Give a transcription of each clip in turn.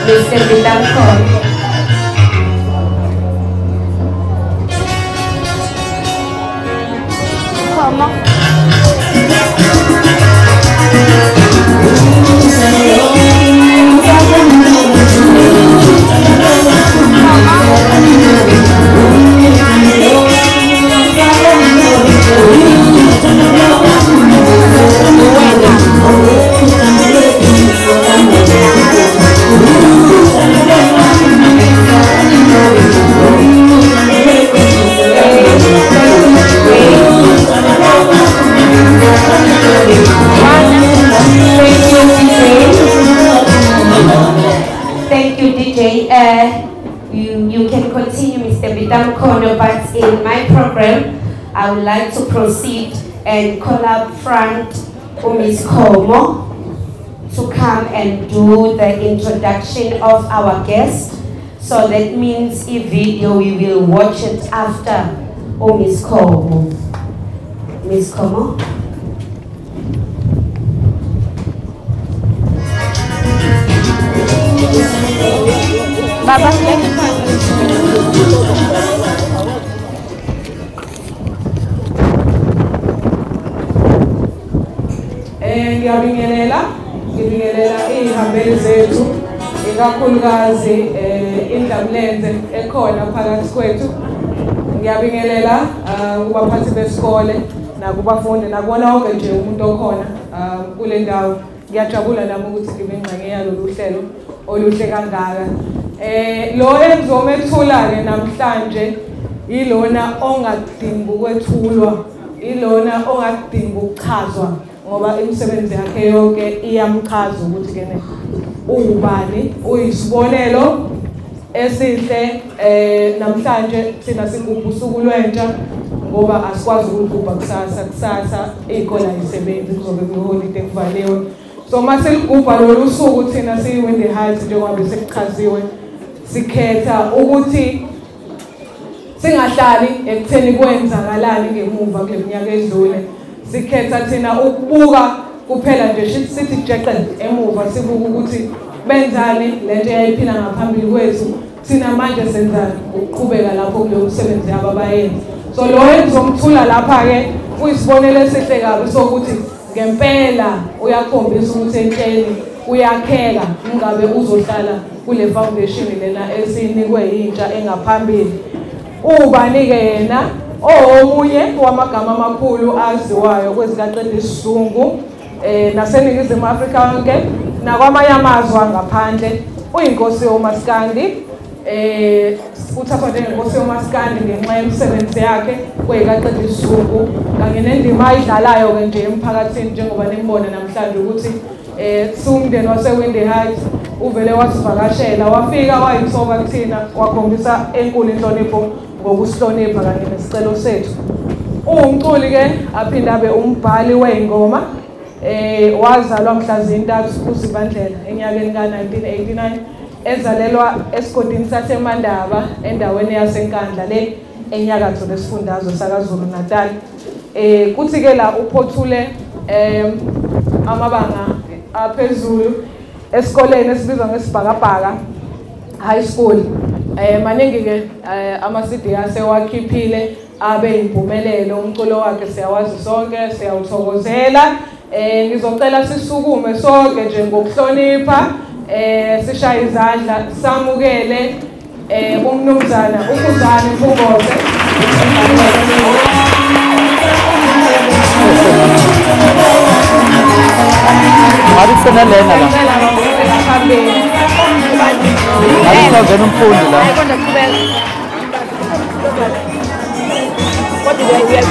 Mr. Bitamko. Come on. Thank you, DJ. You can continue, Mr. Bitamkono, but in my program, I would like to proceed and call up front Ms. Komo to come and do the introduction of our guest. So that means a video, we will watch it after Ms. Komo. Ms. Komo. Baba, ngiyabingelela iy'hambeli zethu ikakhulukazi indlamlenze ekhona phakathi kwethu. Ngiyabingelela kubaphathi besikole nakubafundi nakubona wonke nje umuntu okhona kule ndawo. Ngiyajabula nami ukuthi ngibe ingxenye yalolu hlelo oluhle kangaka. Lo engizomethula-ke namhlanje ilona ongadingi ukwethulwa, ilona ongadingi ukuchazwa ngoba imisebenzi yakhe yonke iyamchaza ukuthi kene ubani, uyisibonelo esihle. Namhlanje thina sigubha usuku lwentsha ngoba asikwazi ukugubha kusasa iy'kole ayisebenzi kuzobe kuyiholide kuvaliwe. So mase ligubha lolu suku thina siyi-Windy Heights njengoba sekuchaziwe, sikhetha ukuthi singahlali ekutheni kwenzakalani ngemuva kule minyaka edlule. Sikhetha thina ukubuka kuphela nje sithi jeqe emuva sibuka ukuthi benzani lento eyayiphila ngaphambili kwethu, thina manje senzani ukuqhubeka lapho kuleyo msebenzi yabo abayenzi. So lo engizomthula lapha-ke uyisibonelo esihle kabi sokuthi ngempela uyakhombisa ukuthi entsheni uyakheka, ungabe uzohlala kule foundation lena esinikwe yintsha engaphambili. Ubani-ke yena omunye wamagama amakhulu aziwayo kwezikaqeda isizungu naseNingizimu Afrika yonke nakwamanye amazwe angaphandle. Uyinkosi yomaskandi, uthathwa njengenkosi yomaskandi ngenxa yemisebenzi yakhe kwezikaqeda isizungu kanye nendima ayidlalayo-ke nje emphakathini njengoba nimbona namhlanje ukuthi siwumndeni wase-Windy Heights uvele wasivakashela, wafika wayithoba kuthina, wakhombisa enkulu inhlonipho ngokusihlonipha kanye nesicelo sethu. Uwumculi-ke aphinde abe umbhali wey'ngoma. Wazalwa mhla zi-3 kuZibandlela enyakeni ka-1989, ezalelwa esigodini saseMandaba endaweni yaseNkandla le enyakatho lesifundazwe sakaZulu Natal. Kuthi-ke la uphothule amabanga aphezulu esikoleni esibizwa ngeSibhakabhaka High School. Maningi-ke ama-CD asewakhiphile abe impumelelo. Umculo wakhe siyawazi sonke, siyawuthokozela. Ngizocela sisukume sonke nje ngokuhlonipha, sishaye izandla, samukele umnumzana uKhuzani Mfungose. Ngabisena lena la. Ngabisena umfundi la. What did we are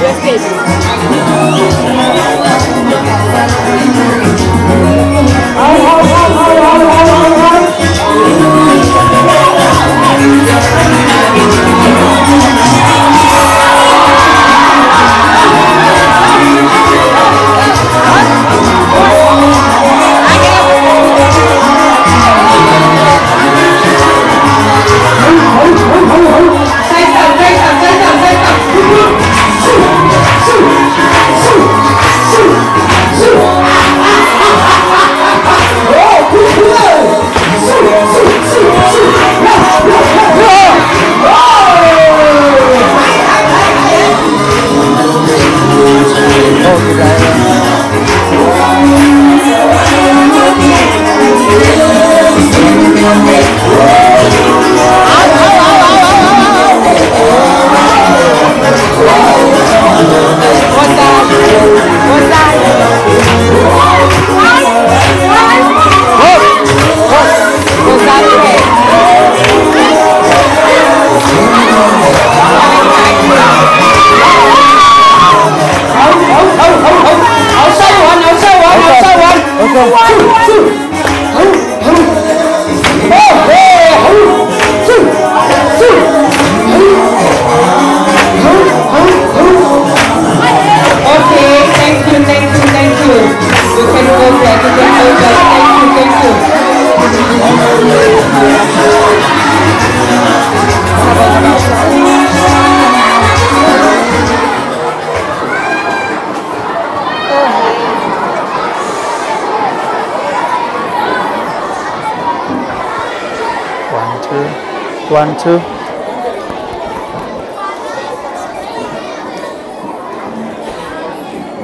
One, two.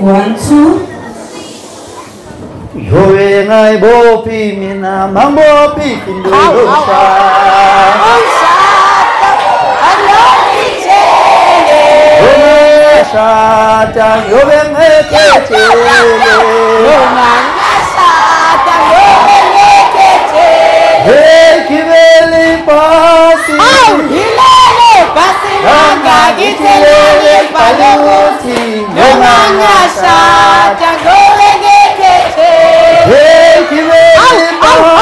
One, two. Yowe ngai bopi mina mambopi kindosha. Shata yowe ngeketele. Hey kibeli pasi. Hilele pasi nanga gitelele paluti. Yomanga shata gowe ngekete. Hey kibeli pasi.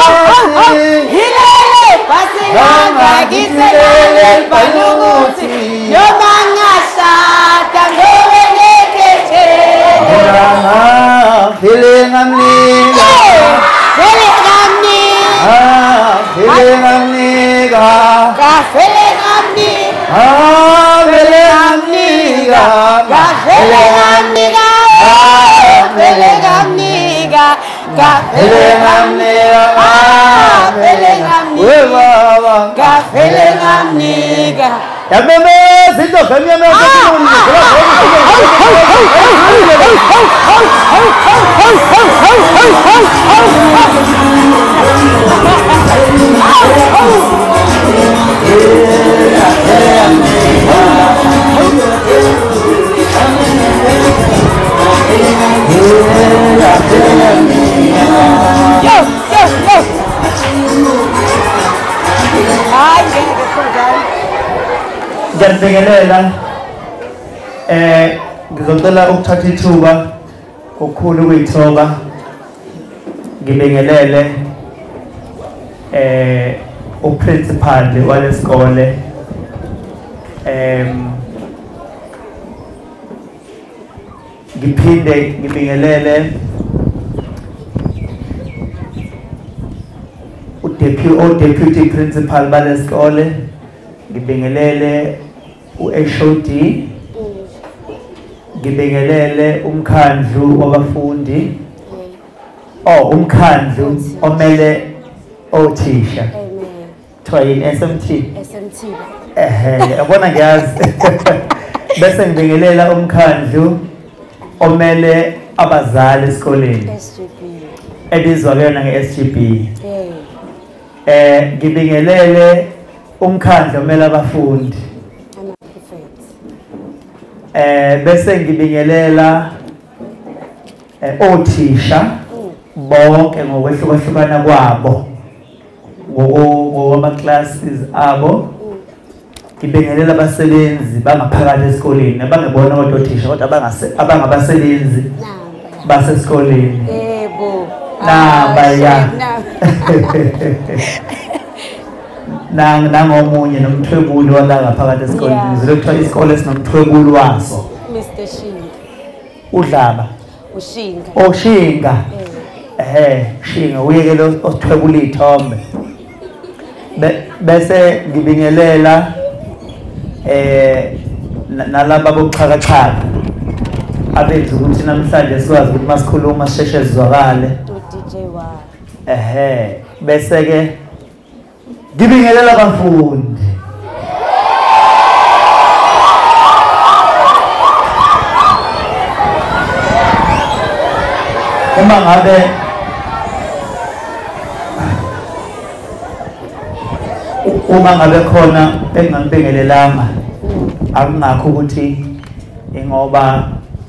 Hilele pasi nanga gitelele paluti. Yomanga shata gowe ngekete. Feeling I'm leaving. Feeling I'm Feeling I'm nigga. feeling I'm Feeling I'm nigga. feeling I'm nigga. Feeling I'm nigga. Feeling I'm nigga. Feeling I'm nigga. Feeling I'm nigga. Ngiyabingelela ngizocela ukuthatha ithuba kokukhulu ukuyithoba ngibingelele uprincipal walesikole ngiphinde ngibingelele deputy principal balesikole ngibingelele uHOD ngibingelele umkhandlu wabafundi umkhandlu omele othisha kuthiwa yini SMT yabona ngiyazi bese ngibingelela umkhandlu omele abazali esikoleni ebizwa kuyona nge-SGB ngibingelele umkhandlu omele abafundi bese ngibingelela othisha bonke ngokwehlukahlukana kwabo ngokwama classes abo ngibingelela abasebenzi bangaphakathi esikoleni abangebona kodwa othisha kodwa abangabasebenzi basesikoleni namba ya nangomunye nomthwebuli wala ngaphakathi esikoleni ngizile kuthiwa isikole sinomthwebuli waso Mr. Shinga udlaba Ushinga Shinga uyekele osithwebula ithombe bese ngibingelela nalaba bokuxhakaxhaka abenza ukuthi namhlanje sikwazi ukuthi masikhuluma sisheshe sizwakale DJ wa bese ke ngibingelela abafundi uma ngabe khona engangibingelelanga akungakho ukuthi ingoba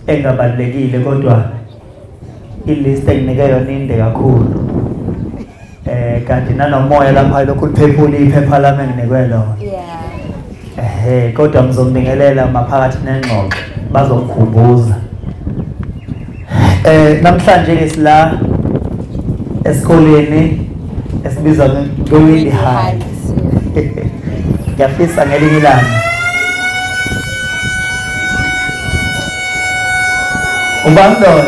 engabalekile kodwa ilist enginike yona inde kakhulu kanti nanomoya lapha lokhu liphephula iphepha lami enginikwe lona kodwa ngizobingelela maphakathi nengxoxo bazomkhumbuza namhlanje ngisila esikoleni esibizwa nge-Windy High. Ngiyafisa ngelinye ilanga ubani lona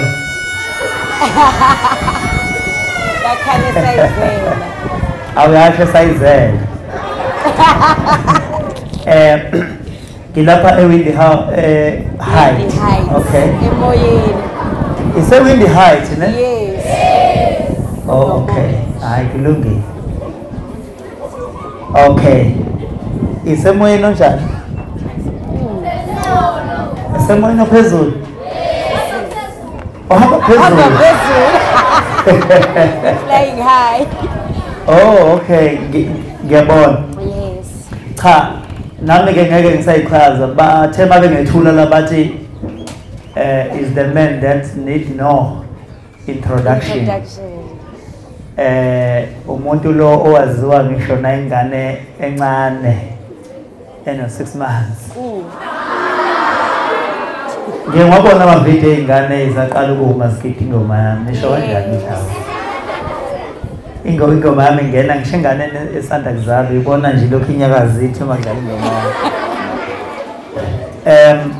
Yakhale sayizela. awuyasho sayizela ngilapha e-Windy High. Okay, Emoyeni. ise-Windy Heights ne? Yes. Oh, okay. Hayi kulungile. Okay. Isemoyeni onjani? Isemoyeni ophezulu. Oh, phezulu. Flying high. Oh, okay. Ngiyabona. Yes. Cha, nami ke ngeke ngisayichaza. Bathe babe ngethula labathi is the man that need no introduction. Umuntu lo owaziwa ngisho na ingane encane eno 6 months. Ngiyabona ama video ingane izaqala ukuma skiti ingoma yami nisho kanjani mhlawumbe ingoma yami ngena ngisho ingane esanda kuzalwa ibona nje lokho inyakazi ithi uma ngidlala ingoma yami.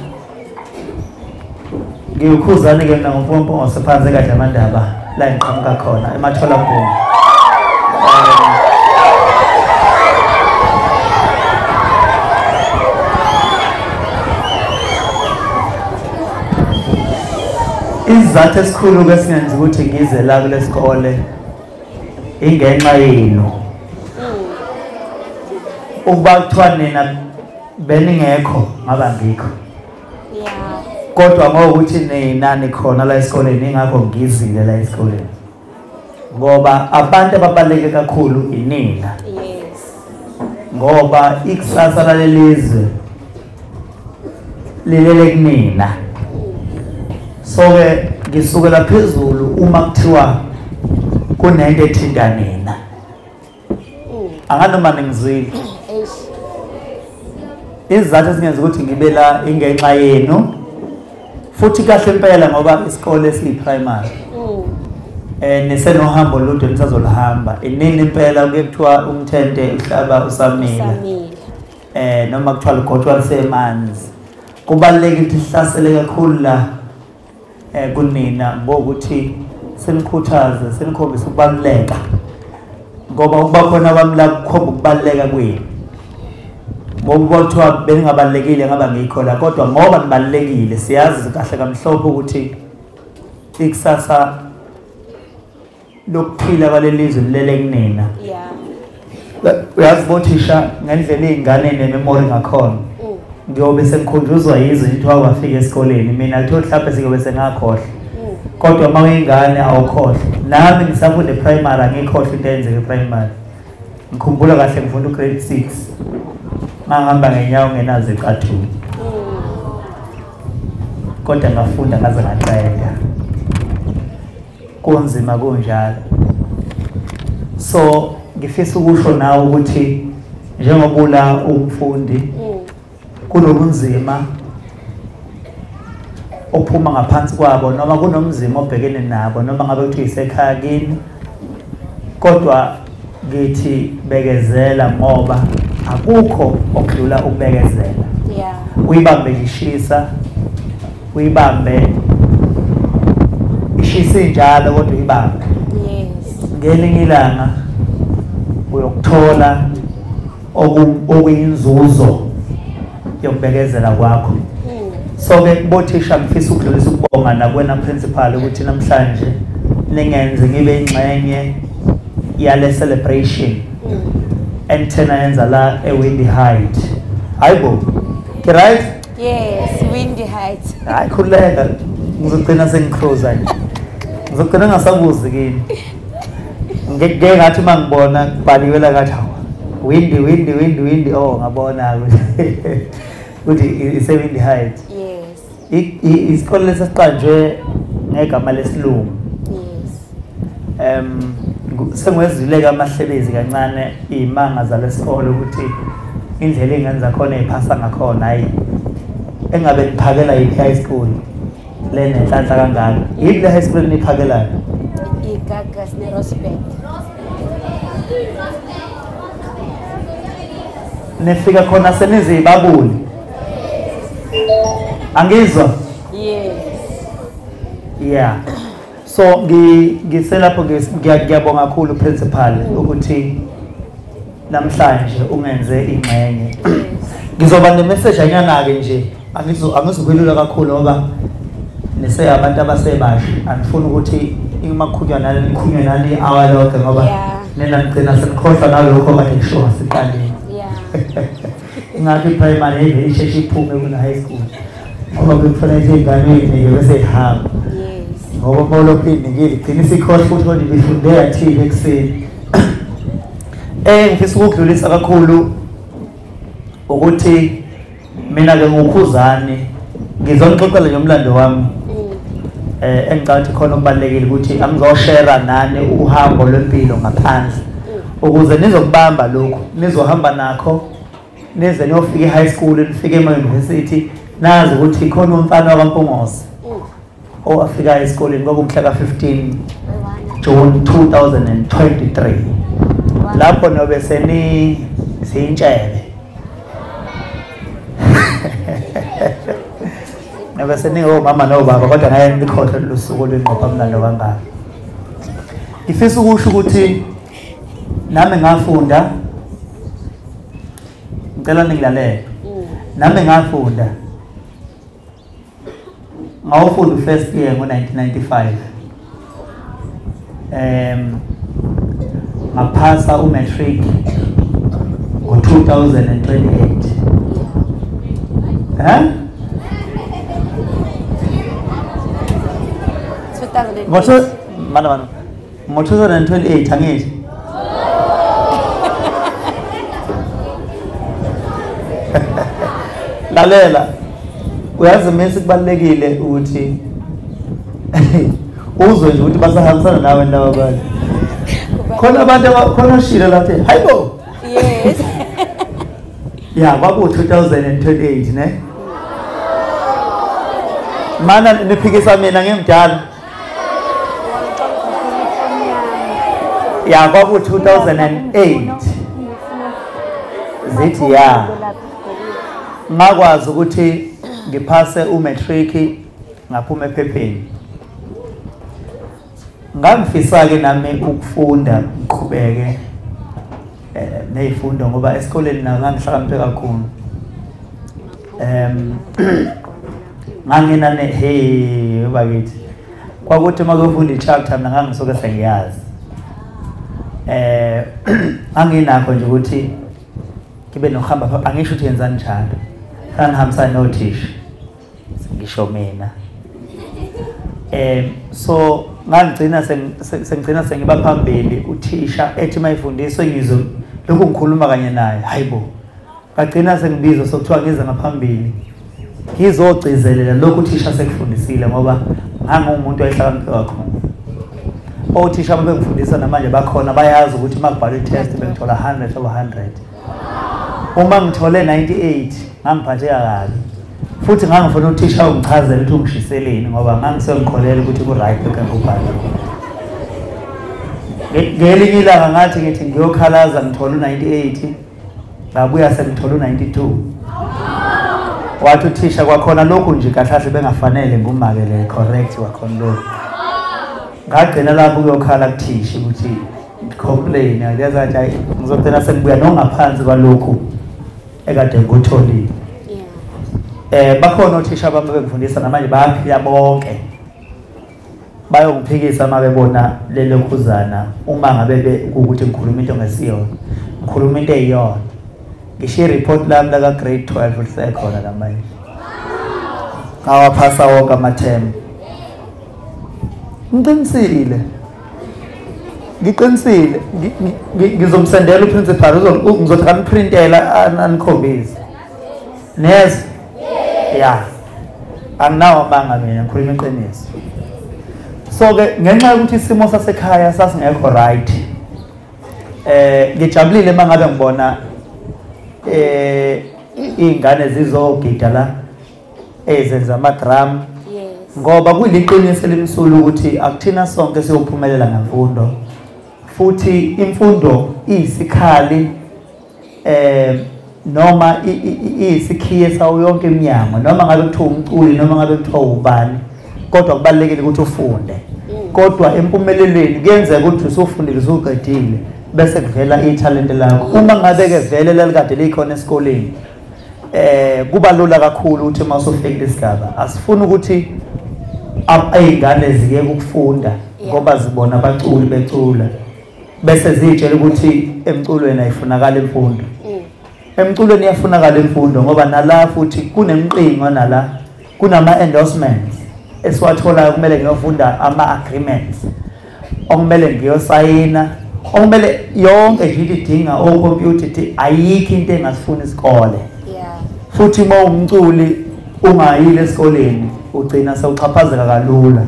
uKhuzani ke mina ngumfumfu osephansi kahle amandaba la engiqhamuka khona emathola mpumi. Izathu esikhulu ke singenza ukuthi ngize la kulesikole ingenxa yenu. Ukuba kuthiwa nina beningekho ngaba ngikho. Kodwa ngokuthi nina nikhona la esikoleni ingakho ngizile la esikoleni. Ngoba abantu ababaleke kakhulu inina. Yes. Ngoba ikusasa lalelizwe lilele kunina. So ke ngisukela phezulu uma kuthiwa kunento ethinta nina. Anganoma ngizwile. Izathu ezingenza ukuthi ngibe la ingenxa yenu. Futhi kahle impela ngoba isikole esiyi-primary nisenohambo olude nisazolihamba inini impela kuye kuthiwa umthente uhlaba usamila noma kuthiwa ligothwa lisemanzi kubalulekile ukuthi sihlasele kakhulu la kunina ngokuthi senikhuthaze senikhombisa ukubaluleka ngoba ukuba khona kwami la kukhomba ukubaluleka kwenu. Ngoba kuthiwa bengingabalekile ngaba ngikho la kodwa ngoba nibalekile siyazi kahle kamhlophe ukuthi ikusasa lokuphila kwalelizwe lilele kunina. Uyazi bothisha ngendlela izingane nememory ngakhona ngiyobe sengikhunjuzwa yizo ukuthi wafika esikoleni mina lithola mhlawumbe siyobe sengakhohle kodwa uma uyingane awukhohle. Nami ngisafunda primary angikhohle into eyenzeke primary. Ngikhumbula kahle ngifunda grade 6 ngahamba ngenyawo ngenazo eqathuni kodwa ngafunda ngaze ngaqeda kunzima kunjalo. So ngifisa ukusho nawe ukuthi njengoba ula umfundi kunobunzima ophuma ngaphansi kwabo noma kunomzima obhekene nabo noma ngabe kuthi isekhaya kini kodwa ngithi bekezela ngoba akukho okudlula ukubekezela. Uyibambe lishisa uyibambe ishisa njalo kodwa uyibambe. Ngelinye ilanga uyokuthola okuyinzuzo yokubekezela kwakho. So ke bothisha ngifisa ukudlulisa ukubonga nakwena principal ukuthi namhlanje ningenze ngibe ingxenye yale celebration enthena yenza la e-Windy Height. Hayibo. Right? Yes, Windy Heights. Hayi khuleka ngizogcina sengikhoza nje. Ngizogcina ngasabuzi kini. Ngeke ngathi mangibona kubhaliwe la kathi windy oh ngabona ukuthi ise-Windy Height. Yes. Isikole lesaqanjwe ngegama lesilungu. Yes. Sengwezileka amahlebezi kancane imanga zalesikole ukuthi indlela engenza khona iphasa ngakhona hayi engabe niphakela high school lena enhlanhla kangaka yini le high school niphakelayo. Igagas neRosberg. Nifika khona senizibabuli. Angizwa? Yes. Yeah. So ngiselapho ngiyabonga kakhulu principal ukuthi namhlanje ungenze ingxenye. Ngizoba nemessage anyana ke nje angizokhulula kakhulu ngoba nise abantu abasebasha andifuna ukuthi imakhunywa nali awalokho ngoba nina ngicina senikhohlwa nalokho kade ngisho siqaleni. Ingathi primary eve isheshe iphume kuna high school ngoba bekufanele izingane bese ihamba. Ngoba bolo phinde ngigcina isikhohle futhi kodwa ngifundela thile ekseni. Ngifisa ukudlulisa kakhulu ukuthi mina ke uKhuzani ngizonixoxela nje umlando wami. Engicathi khona okubalekile ukuthi angizoshare nani uhambo lwempilo ngaphandle ukuze nizokubamba lokho nizohamba nakho nize niyofika high school nifike ema-university nazi ukuthi khona umfana wakaMpongosi owafika esikoleni kwakumhla ka-15 June 2023 lapho nobe siyintshebe nobe seningomama nobaba kodwa ngeke ngikhohle lusuku lwenqopha mlando kangaka. Ngifisa ukusho ukuthi nami ngafunda ngicela ningilalele nami ngafunda ngawufunda first year ngo-1995 ngaphasa umatric ngo-2028 ngo-2028 angithi lalela uyazi mase kubalekile ukuthi uzwe nje ukuthi basahambisana nawe ndawo abantu khona abantu khona shilo lapha hayibo Yes. Yeah, kwaku 2028 ne mana niphikisa mina ngimdala. Yeah, kwaku 2008 zithi ya ngakwazi ukuthi ngiphase umatric ngaphuma ephepheni. Ngangifisa ke nami ukufunda ngiqhubeke nezifundo ngoba esikoleni ngangihlakaniphe kakhulu. Ngangina hey bakithi kwakuthi makufunda ichapter mina ngangisuke sengiyazi. Anginakho nje ukuthi kibe nohamba pha angisho ukuthi yenzani njalo. Ngihambisana nothisha ngisho mina. So ngangigcina sengigcina sengiba phambili uthisha ethi mayifundiswe ngizwe lokho ngikhuluma kanye naye hayibo ngagcina sengibizwa sokuthiwa ngize ngaphambili ngizogcizelela lokho uthisha sekufundisile ngoba ngangumuntu oyihlakaniphe kakhulu. Othisha bengifundisa namanje bakhona bayazi ukuthi makubhalwe test bengithola 100 over 100. Uma ngithole 98 ngangiphatheka kabi. Futhi ngangifuna uthisha ungichazele ukuthi ungishiseleni ngoba ngangisengikholela ukuthi ku right bekubhala. Ngelinye ilanga ngathi ngithi ngiyokhalaza ngithola u98 ngabuya sengithola u92. Wathi uthisha kwakhona lokhu nje kahlahle bengafanele ngumakele correct wakhona lokho. Ngagcina lapho ukuyokhala kuthisha ukuthi complain yazathi hayi ngizogcina sengibuya nongaphansi kwalokho ekade ngutholile. Bakhona othisha bami bengifundisa namanje bayaphila bonke. Bayongiphikisa uma bebona lelo khuzana uma ngabe ukuthi ngikhuluma into ngesiyona. Ngikhuluma into eyiyona. Ngishiya report lami la grade 12 lisekhona namanje. Ngawaphasa wonke amathemu. Ngiqinisile. Ngizomsendela uprincipal ngizothi kangiprintela anikhombise. Yes. Yeah. Anginawo amanga mina ngikhuluma iqiniso. So ke ngenxa yokuthi isimo sasekhaya sasingekho right. Ngijabulile mangabe ngibona ingane zizogida la ezenza ama drum ngoba kuliqiniso elimsulu ukuthi akuthina sonke siyophumelela ngemfundo futhi imfundo iyisikhali noma iyisikhiye sawo yonke iminyango noma ngabe kuthiwa umculi noma ngabe kuthiwa ubani kodwa kubalekile ukuthi ufunde kodwa empumelelweni kuyenzeka ukuthi usufundile usuqedile bese kuvela ithalente lakho uma ngabe ke vele lalikade likhona esikoleni kuba lula kakhulu ukuthi mawusufika lesigaba asifuni ukuthi ayingane ziyeke ukufunda ngoba zibona abaculi becula bese zitshela ukuthi emculweni ayifunakala imfundo emculweni iyafunakala imfundo ngoba nala futhi kunemqingo nala kunama endorsements esiwathola kumele ngiyofunda ama agreements okumele ngiyosayina okumele yonke nje idinga ocomputer ayikho into engasifuna isikole futhi uma umculi ungayile esikoleni ugcina sewuchaphazeka kalula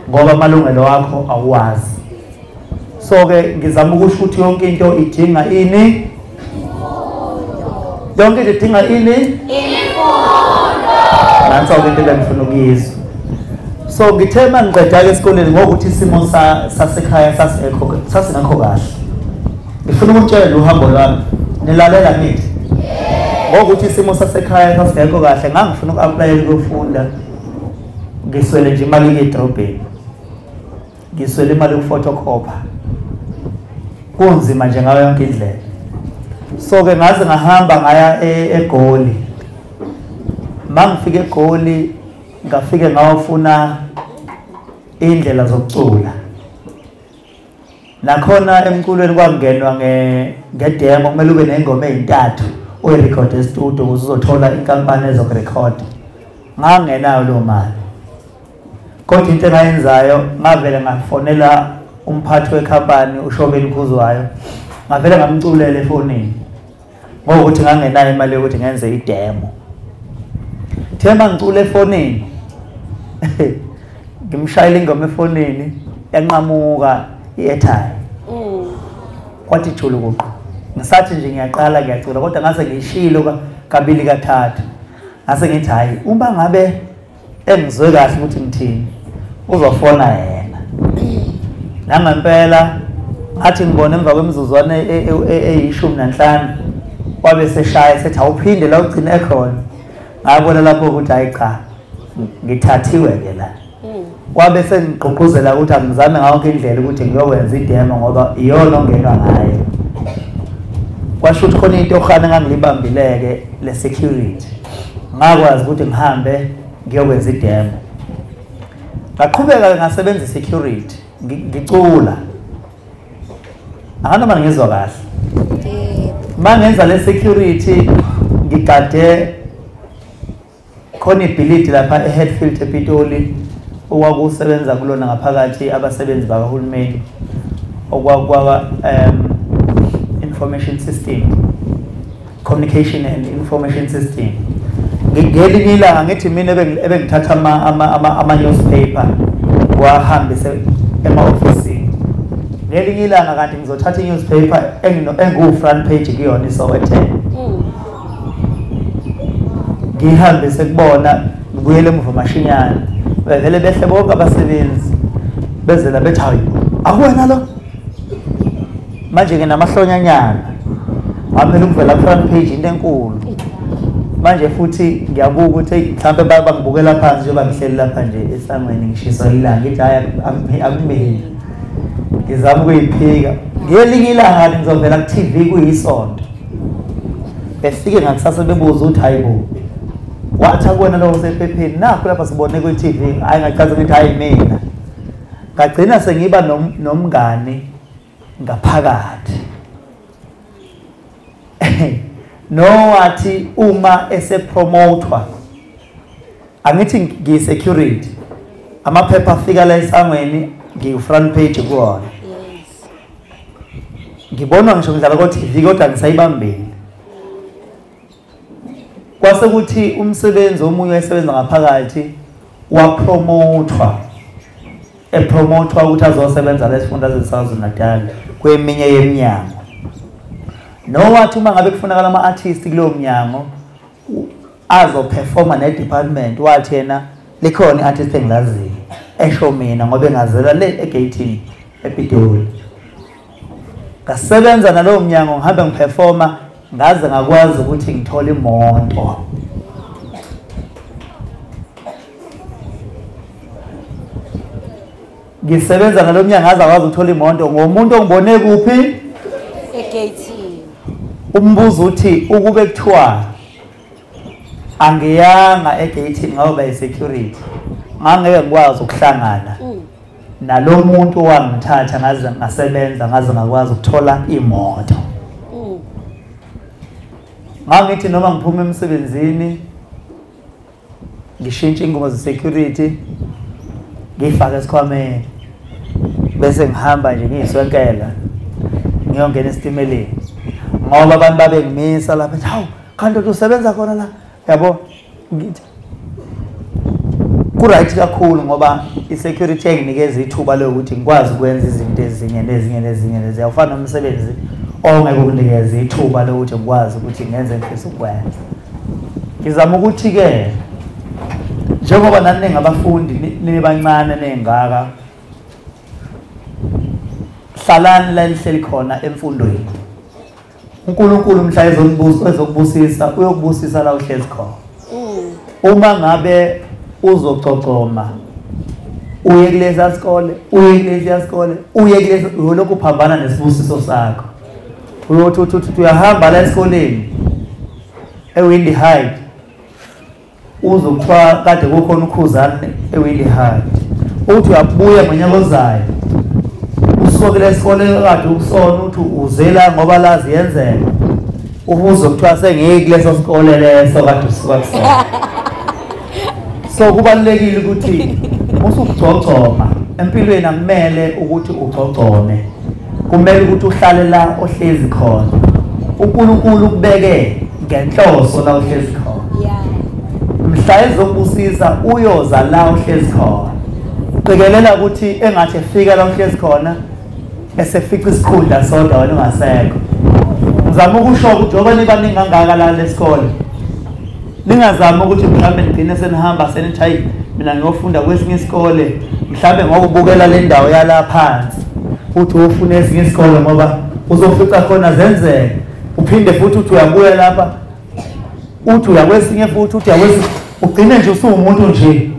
ngoba amalungelo wakho awazi so ke ngizama ukusho ukuthi yonke into idinga ini yonke into idinga ini imfundo nanso ke into engifuna ukuyizwa so ngithema ngiqeda ke esikoleni ngokuthi isimo sasekhaya sasingakho kahle ngifuna ukutshela uhambo lwami nilalela nithi ngokuthi isimo sasekhaya sasingekho kahle ngangifuna uku-apply ukufunda ngiswele nje imali ngedrobheni ngiswele imali yokuphotocopy kunzima nje ngayo yonke indlela so ke ngaze ngahamba ngaya eGoli mangifike eGoli ngafike ngawufuna indlela zokucula nakhona emculweni kwangenwa ngedemo kumele ube nengoma ezintathu uyirecord e-studio ukuze uzothola inkampani ezokurecord ngangenayo lo mali kodwa into engayenzayo ngavele ngafonela umphathi wekhampani uKhuzani ngavele ngamculela efonini ngokuthi ngangenayo imali yokuthi ngenze idemo thema ngicule efonini ngimshayela ingoma efonini yanqamuka i-airtime kwathi julu kuqo ngisathi nje ngiyaqala ngiyacula kodwa ngase ngishilo kabili kathathu ngase ngithi hayi uma ngabe engizwe kahle ukuthi ngithini uzofona yena nangempela athi ngibona emva kwemizuzwana eyishumi nanhlanu wabe seshaya sethi awuphinde la ugcine ekhona ngabona lapho ukuthi hayi cha ngithathiwe ke la wabe sengigqugquzela ukuthi angizame ngawonke indlela ukuthi ngiyokwenza idemo ngoba iyona ongenwa ngayo kwasho ukuthi khona into yokhana ngangilibambileke le security ngakwazi ukuthi ngihambe ngiyokwenza idemo ngaqhubeka ngasebenza security ngicula anganoma ngizwa kahle mangenza le security ngigade khona ibhilidi lapha eHeadfield ePitoli okwakusebenza kulona ngaphakathi abasebenzi bakahulumeni okwakwa information system communication and information system ngelinye ilanga ngithi mina ebengithatha ama newspaper wahambise ema-ofisini ngelinye ilanga kanti ngizothatha i-newspaper engu-front page kuyona iSowetan ngihambise kubona ngibuyele emuva mashinyana bevele behle bonke abasebenzi bezela bethi hayi akuwena lo manje-ke namahlonyanyana ngaphela ukuvela front page into enkulu manje futhi ngiyabuka ukuthi mhlawumbe bangibukela phansi njengoba ngihleli lapha nje esangweni ngishiswa ilanga ngithi hayi akumele ngizama ukuyiphika ngelinye ilanga ngizovela ku-TV kuyisonto befike ngakusasa bebuza ukuthi hayi bo wathi akuwena lo usephepheni nakho lapha sibone kwi-TV hayi ngachaza ukuthi hayi mina ngagcina sengiba nomngane ngaphakathi nowathi uma esepromotwa angithi ngiyi-security amaphepha afika la esangweni ngiyi-front page kuwona ngibonwa ngisho ngidlala ko-TV kodwa ngisayibambile kwase kuthi umsebenzi omunye wayesebenza ngaphakathi wapromotwa epromotwa ukuthi azosebenza la esifundazweni saKwaZulu-Natal kweminye yeminyango nowathi uma ngabe kufunakala ama-artist kulowo mnyango azoperforma ne-department wathi yena likhona i-artist engilaziyo esho mina ngoba engazela le egate ePitoli. Ngasebenza nalowo mnyango ngihambe ngiperforma ngaze ngakwazi ukuthi ngithole imoto. Ngisebenza nalowo mnyango ngaze ngakwazi ukuthola imoto ngomuntu ongibone kuphi egate. Umbuzo uthi ukube kuthiwa angiyanga egate ngoba i-security ngangeke ngikwazi ukuhlangana nalo muntu owangithatha ngaze ngasebenza ngaze ngakwazi ukuthola imoto. Ngangithi noma ngiphuma emsebenzini ngishintshe ingubo ze-security ngifake esikhwameni bese ngihamba nje ngiyiswenkela ngiyongena esitimeleni ngoba abantu babengimisa lapha ethi hawu kanti usebenza khona la yabo ngithi ku-right kakhulu ngoba i-security enginikeza ithuba lokuthi ngikwazi ukwenza izinto ezinye nezinye awufana nomsebenzi ongeke ukunikeza ithuba lokuthi ngikwazi ukuthi ngenze ngifisa ukwenza. Ngizama ukuthi-ke njengoba nani ningabafundi nibancane nengaka hlalani la nihleli khona emfundweni. uNkulunkulu mhla ezokubusisa uyokubusisa la uhlezi khona. Uma ngabe uzococoma uye kulesa sikole uye kulesa ulokhu uphambana nesibusiso sakho. Uyothi uyahamba la esikoleni eWindy High uzokuthiwa kade kukhona uKhuzani eWindy High. Uthi uyabuya ngonyaka ozayo usukela esikoleni kade ukusona uthi uzela ngoba lazi yenzeka ubuzo kuthiwa sengeke kuleso sikole leso kade usuka kusona. So kubalulekile ukuthi usugcogcoma empilweni akumele ukuthi ugcogcome. Kumele ukuthi uhlale la ohlezi khona. uNkulunkulu ukubeke ngenhloso la ohlezi khona. Mhla ezokubusisa uyoza la ohlezi khona. Qikelela ukuthi engathi efika la ohlezi khona esefica isikhundla sodwa wena ungasekho. Ngizama ukusho ukuthi njengoba nibaningi kangaka la lesikole ningazama ukuthi mhlawumbe nigcine senihamba senithi hayi mina ngiyofunda kwesinye isikole mhlawumbe ngokubukela le ndawo yala phansi uthi ufuna esinye isikole ngoba uzofica khona zenzeke uphinde futhi uthi uyabuya lapha uthi uyakwesinye futhi uthi yakwesinye ugcine nje usuwumuntu nje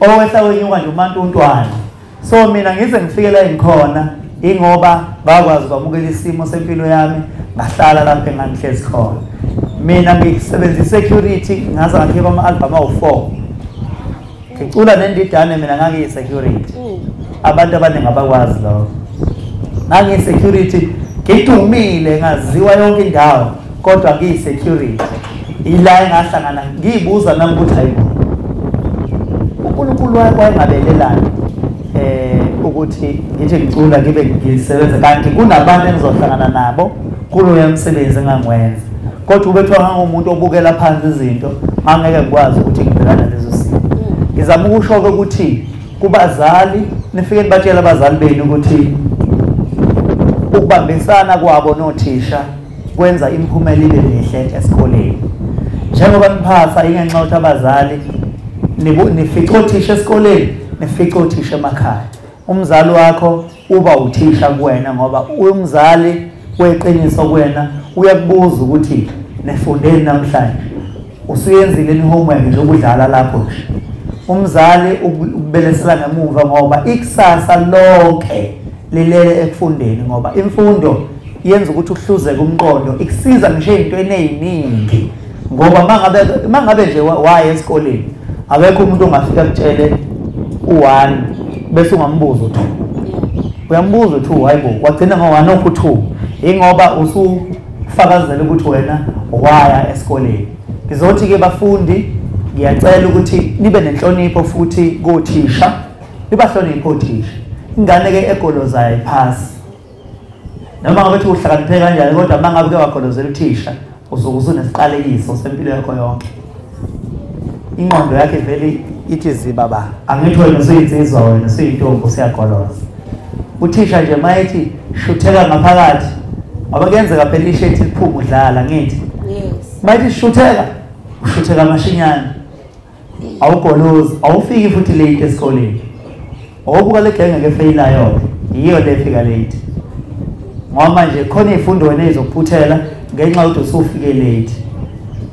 owehla wenyuka nje uMantuntwana. So mina ngize ngifike la engikhona ingoba bakwazi ukwamukela isimo sempilo yami ngahlala lapha engangihlezi khona. Mina ngisebenzisa security ngaze ngakhipha ama-album awu-4 ngicula nendidane mina ngangiyi-security. Abantu abaningi abakwazi lokho. Ngangiyi-security ngidumile ngaziwa yonke indawo kodwa ngiyi-security. Ila engahlangana ngiyibuza nami ukuthi hayibo uNkulunkulu wayengabelelani ukuthi ngithi ngicula ngibe ngisebenza kanti kunabantu engizohlangana nabo kuloya msebenzi engangiwenza. Kodwa ubethiwa ngangumuntu obukela phansi izinto angeke ngikwazi ukuthi ngibhekane lezo simo. Ngizama ukusho ukuthi kubazali nifike nibatshela abazali benu ukuthi ukubambisana kwabo nothisha kwenza imiphumela ibe mihle esikoleni. Njengoba niphasa ingenxa ukuthi abazali nifica othisha esikoleni nifica othisha emakhaya. Umzali wakho uba uthisha kuwena ngoba umzali weqiniso kuwena uyakubuza ukuthi nefundeni namhlanje usuyenzile ni homework nje ukudlala lapho nje. Umzali ubelesela ngemuva ngoba ikusasa lonke lilele ekufundeni ngoba imfundo yenza ukuthi uhluzeke umqondo ikusiza ngisho ezintweni eziningi ngoba mangabe nje waye esikoleni abekho umuntu ongafika kutshele u1 bese ungambuza u2 uyambuza u2 hayibo wagcina ngo1 okhu2 ingoba usufakazela ukuthi wena waya esikoleni. Ngizothi ke bafundi ngiyacela ukuthi nibe nenhlonipho futhi kothisha nibahloniphe othisha. Ingane ke egolozayo iphasi noma ngabe uhlakaniphe kanjani kodwa mangabe ke wagolozela uthisha usuke usunesiqalekiso sempilo yakho yonke. Ingqondo yakhe vele ithi zibaba angithi wena usuyinsizwa wena usuyintombi usiyagoloza. Uthisha nje mayithi shutheka ngaphakathi ngoba kuyenzeka phela ishethi liphuma udlala ngithi mayithi shutheka ushutheka amashinyane awugolozi awufiki futhi late esikoleni obuka le genge ke fayilayo yiyo le fika late ngoba manje khona izifundo wena ezokuphuthela ngenxa yokuthi usufike late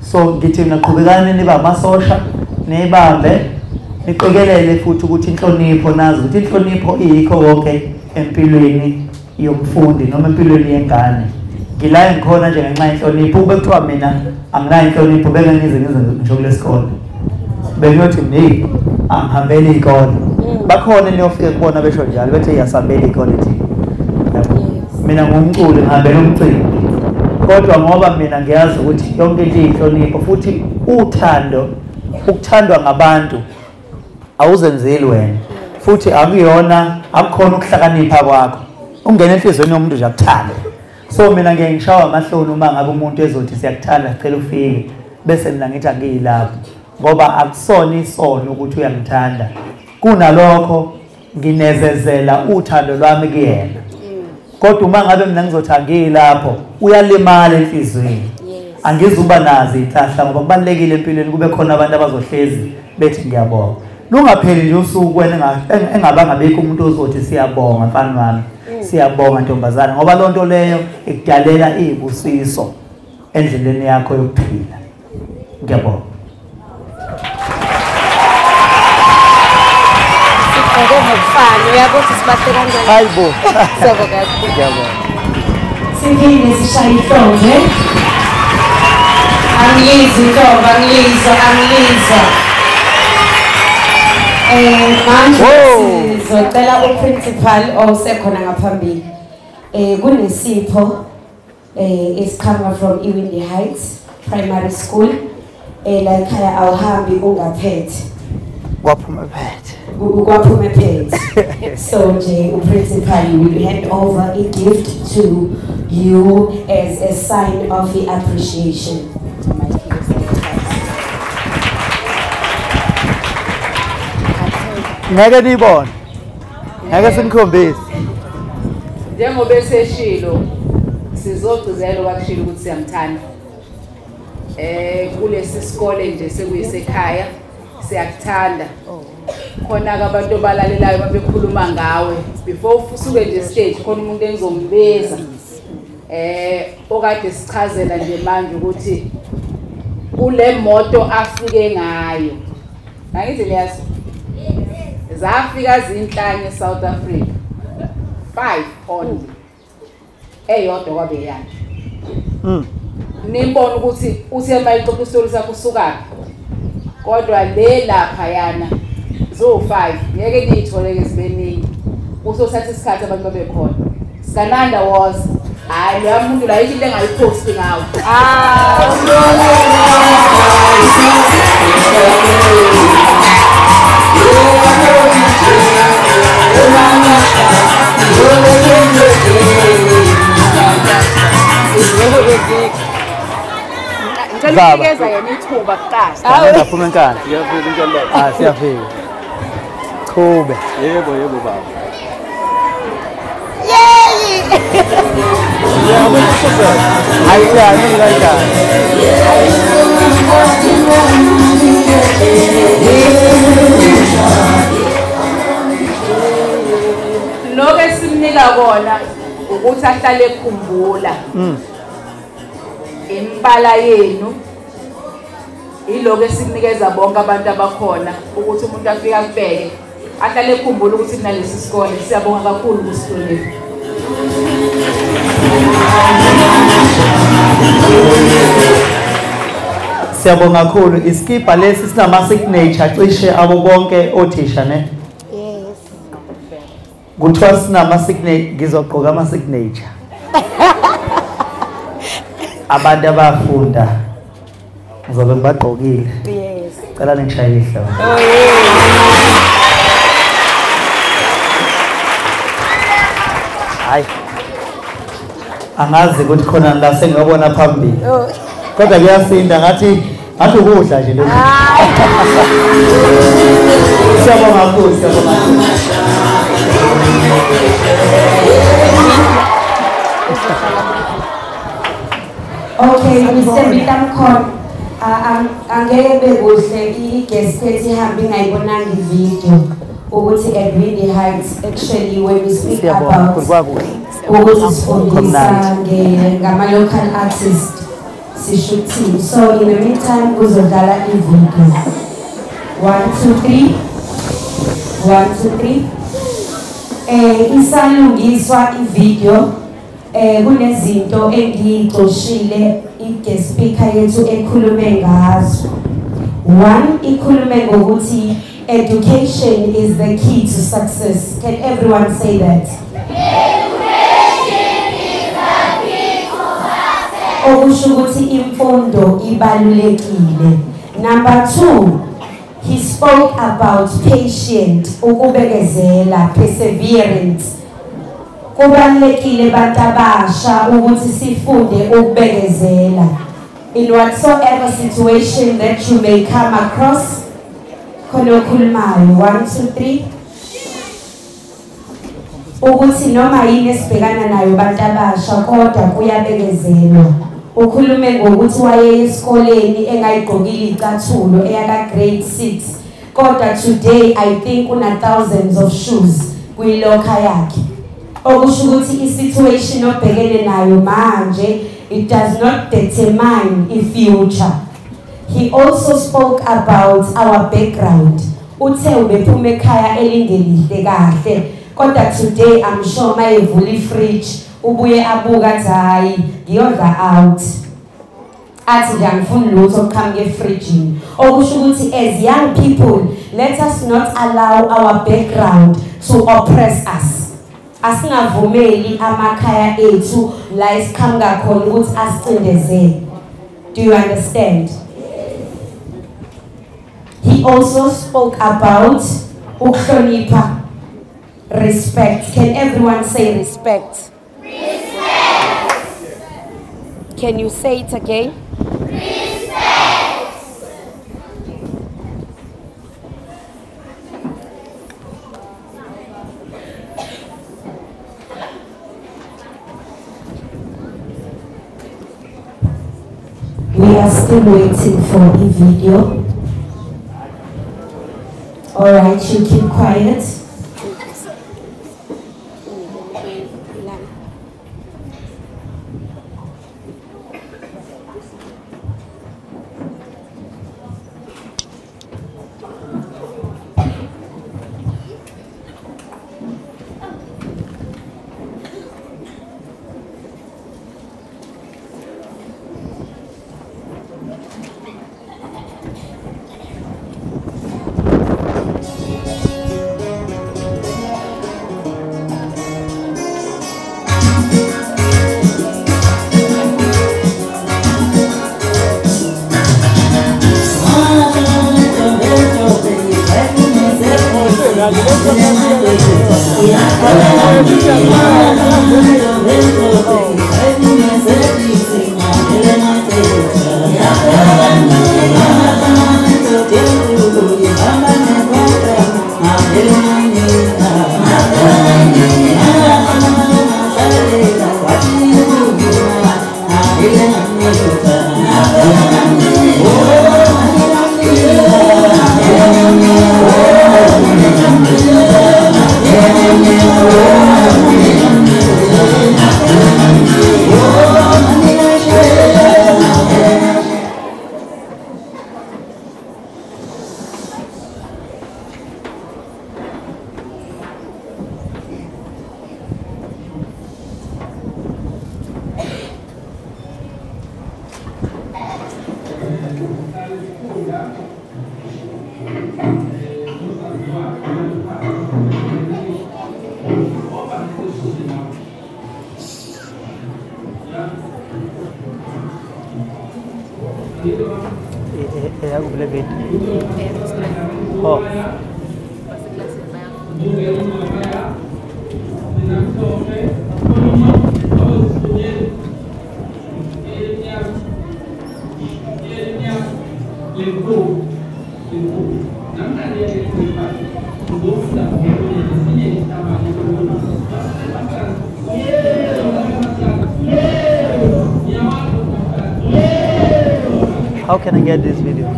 so ngithi naqhubekane niba amasosha nibambe niqekelele futhi ukuthi inhlonipho nazi ukuthi inhlonipho iyikho konke empilweni yomfundi noma empilweni yengane ngila ngikhona nje ngenxa inhlonipho ube kuthiwa mina anginayo inhlonipho beke ngize ngisho kulesikole bengiyothi mni angihambele ikole bakhona niyofika kubona besho njalo bethe yasambele ikole thina mina ngumculi ngihambela umcimbi kodwa ngoba mina ngiyazi ukuthi yonke into inhlonipho futhi uthando ukuthandwa ngabantu awuzenzeli wena futhi akuyona akukhona ukuhlakanipha kwakho ungena enhlizweni yomuntu nje akuthanda so mina ngeke ngishawa amahloni uma ngabe umuntu ezothi siyakuthanda sicela ufike bese mina ngithi angiyilapho ngoba akusona isono ukuthi uyangithanda kunalokho nginezezela uthando lwami kuyena kodwa uma ngabe mina ngizothi angiyilapho uyalimala enhlizweni angizuba nazi ihlahla ngoba kubalekile empilweni kube khona abantu abazohlezi bethi ngiyabonga lungapheli nje usuku wena engabanga bekho umuntu ozothi siyabonga mfana wami siyabonga ntombazana ngoba lonto leyo ikudalela izibusiso endleleni yakho yokuphila ngiyabonga ngokufana uyakuthi sibahle kanjani hayibo siyabonga ngiyabonga Singine sishaya ihlombe angilizwa intombi angilizwa manje sizocela uprincipal osekhona ngaphambili kunesipho coming from Iwindi Heights Primary School la ekhaya awuhambi ungaphethe kwaphuma phethe so nje uprincipal will hand over a gift to you as a sign of the appreciation. ngeke nibone ngeke simkhombise njengoba eseshilo sizogcizela wakushilo ukuthi siyamthanda kulesi sikole nje sekuyisekhaya siyakuthanda khona ke abantu abalalelayo babekhuluma ngawe before usuke nje stage khona umuntu engizombeza okade sichazela nje manje ukuthi kule moto afike ngayo angithi leyazi zafika zinhlanye eSouth Africa 5 only eyodwa kwabe yakhe nimbona ukuthi uthi emayixoxa istori sakho usuka kodwa le lapha yana zo 5 ngeke niyithole ke sibeningi usothatha isikhathi abantu babekhona Skananda was hayi lo muntu la into engayipost ngawo Ngikeza yena ithuba kuqala. Ngaphuma enkani. Ngiyafika intombazana. Siyafika. Qhube. Yebo baba. Yey! Ayiyani kanjani? Lokho simnika kona ukuthi ahlale ekhumbula. Imbala yenu iloko esinikeza bonke abantu abakhona ukuthi umuntu afike akubheke ahlale ekhumbula ukuthi kunalesi sikole siyabonga kakhulu ukusihlonipha. Siyabonga kakhulu iskipa lesi sinama signature cishe abo bonke othisha ne Yes. kuthiwa sinama signature ngizogqoka ama signature abantu abafunda ngizobe ngibagqokile Yes. cela ningishayile ihloko hayi angazi ukuthi khona la sengiyobona phambili kodwa kuyasinda ngathi ukudla nje lokho siyabonga kakhulu siyabonga Okay, Mr. Bitamkon, angeke bekuhle i-guest ihambe ingayibonanga i-video ukuthi at Windy Heights actually when we speak about ukuthi sifundisa ngama-local artist sishuthile. So in the meantime kuzodlala i-video 1 2 3 1 2 3 isalungiswa i-video kunezinto engiyixoshile i-guest speaker yethu ekhulume ngazo. One, ikhulume ngokuthi education is the key to success. Can everyone say that? Education is the key to success. Okusho ukuthi imfundo ibalulekile. Number 2, he spoke about patient, ukubekezela, perseverance. Kubalulekile bantu abasha ukuthi sifunde ukubekezela in whatsoever situation that you may come across. Khona okhulumayo 1 2 3 ukuthi noma yini esibhekana nayo bantu abasha kodwa kuyabekezelwa. Ukhulume ngokuthi waye esikoleni engayigqokile icathulo eyaka grade 6 kodwa today I think una thousands of shoes kuyilokha yakhe. Okusho ukuthi i-situation obhekene nayo manje it does not determine i-future. He also spoke about our background. Uthe ubephuma ekhaya elingelihle kahle kodwa today I'm sure mayevula i-fridge ubuye abuka athi hayi ngiyodla out athi nje angifuni lutho okuqhamuka efridgini. Okusho ukuthi as young people let us not allow our background to oppress us. Asingavumeli amakhaya ethu la isiqhamuka khona ukuthi asicindezele. Do you understand? He also spoke about ukuhlonipha, respect. Can everyone say respect? Respect. Can you say it again? Respect. We are still waiting for a video. Alright, you keep quiet. How can I get this video?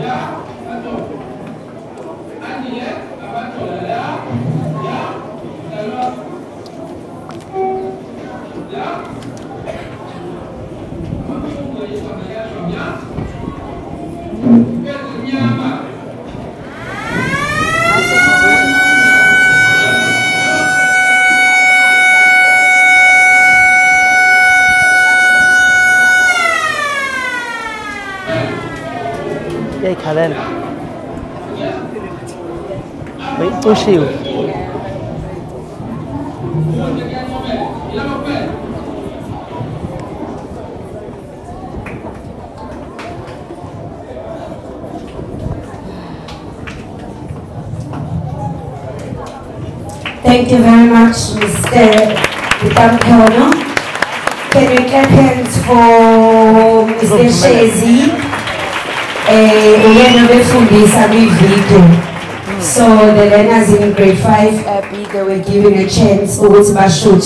Yeah. Dây khá lên với tôi xỉu. Thank you very much, Mr. Bitamkono. Can we clap hands for Mr. Shezi? So the learners in grade 5 they were given a chance to shoot.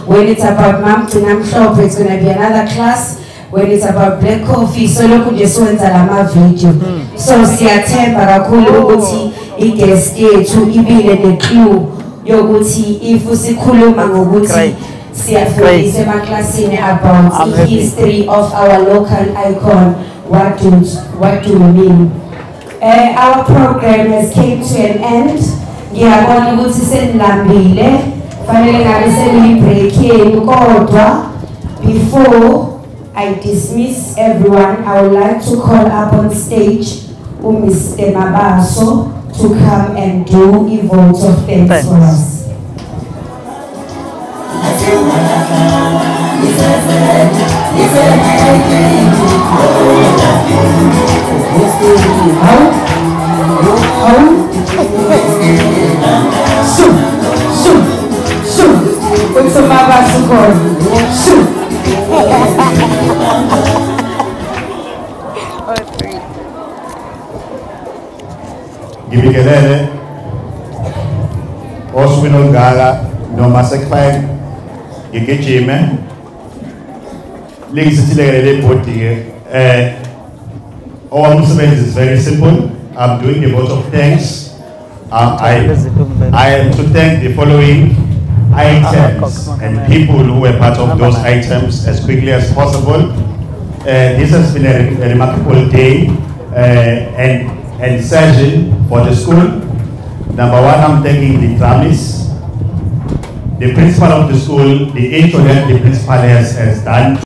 When it's about Mam Shop, it's going to be another class. When it's about black coffee, so look just went a video. So siyathemba kakhulu ukuthi i-guest yethu ibile ne-clue yokuthi if sikhuluma ngokuthi siyafundisa emaklasini about the history of our local icon. What do we mean? Our program has came to an end. Ngiyabona ukuthi senilambile, fanele ngabe seniyibreakeni kodwa before I dismiss everyone, I would like to call up on stage Mr. Mabaso to come and do a vote of thanks for us. Ngibingelele oswino ngala noma sekufike ngigijime lingisithilekele body our umsebenzi is very simple. I'm doing the vote of thanks. I am to thank the following items and people who were part of those items as quickly as possible. This has been a remarkable day and session for the school. Number one, I'm thanking the drummies, the principal of the school, the intro that the principal has done.